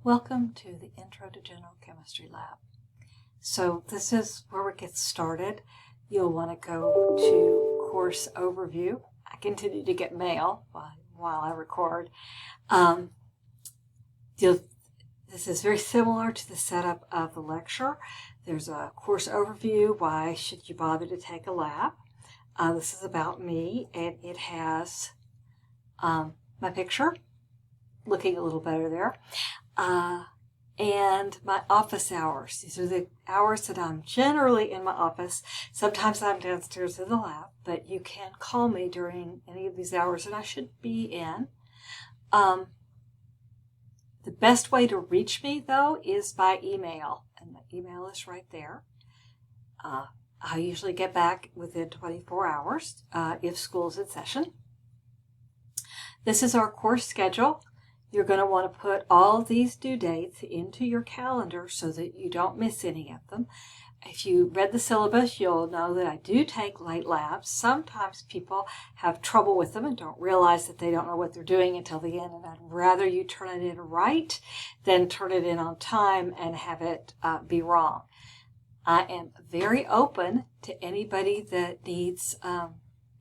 Welcome to the Intro to General Chemistry Lab. So this is where we get started. You'll want to go to Course Overview. I continue to get mail while I record. This is very similar to the setup of the lecture. There's a course overview. Why should you bother to take a lab? This is about me, and it has my picture, looking a little better there. And my office hours. These are the hours that I'm generally in my office. Sometimes I'm downstairs in the lab, but you can call me during any of these hours that I should be in. The best way to reach me, though, is by email, and the email is right there. I usually get back within 24 hours if school's in session. This is our course schedule. You're going to want to put all these due dates into your calendar so that you don't miss any of them. If you read the syllabus, you'll know that I do take late labs. Sometimes people have trouble with them and don't realize that they don't know what they're doing until the end, and I'd rather you turn it in right than turn it in on time and have it be wrong. I am very open to anybody that needs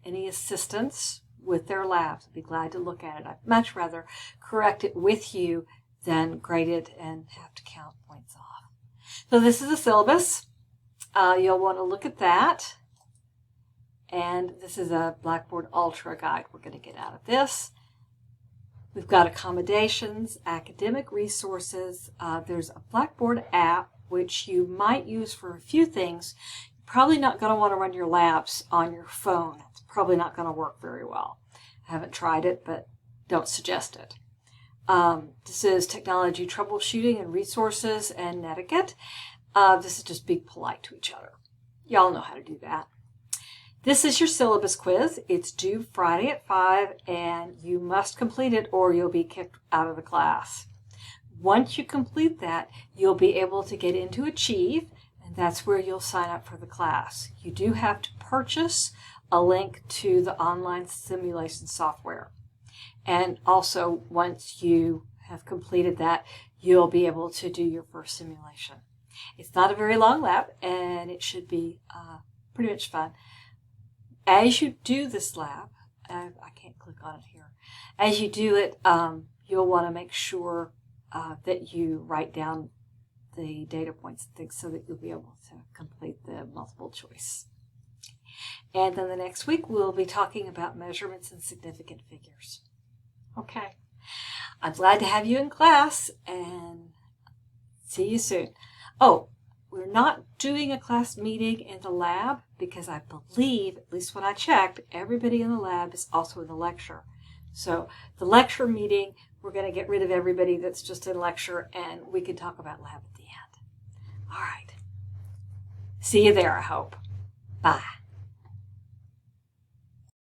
any assistance with their labs. I'd be glad to look at it. I'd much rather correct it with you than grade it and have to count points off. So this is the syllabus. You'll want to look at that. And this is a Blackboard Ultra guide we're going to get out of this. We've got accommodations, academic resources. There's a Blackboard app which you might use for a few things. You're probably not going to want to run your labs on your phone. It's probably not going to work very well. I haven't tried it, but don't suggest it. This is technology troubleshooting and resources and etiquette. This is just being polite to each other. Y'all know how to do that. This is your syllabus quiz. It's due Friday at 5, and you must complete it or you'll be kicked out of the class. Once you complete that, you'll be able to get into Achieve, and that's where you'll sign up for the class. You do have to purchase a link to the online simulation software. And also, once you have completed that, you'll be able to do your first simulation. It's not a very long lab, and it should be pretty much fun. As you do this lab, I can't click on it here. As you do it, you'll want to make sure that you write down the data points and things so that you'll be able to complete the multiple choice. And then the next week, we'll be talking about measurements and significant figures. Okay. I'm glad to have you in class, and see you soon. Oh, we're not doing a class meeting in the lab because I believe, at least when I checked, everybody in the lab is also in the lecture. So the lecture meeting, we're going to get rid of everybody that's just in lecture, and we can talk about lab at the end. All right. See you there, I hope. Bye.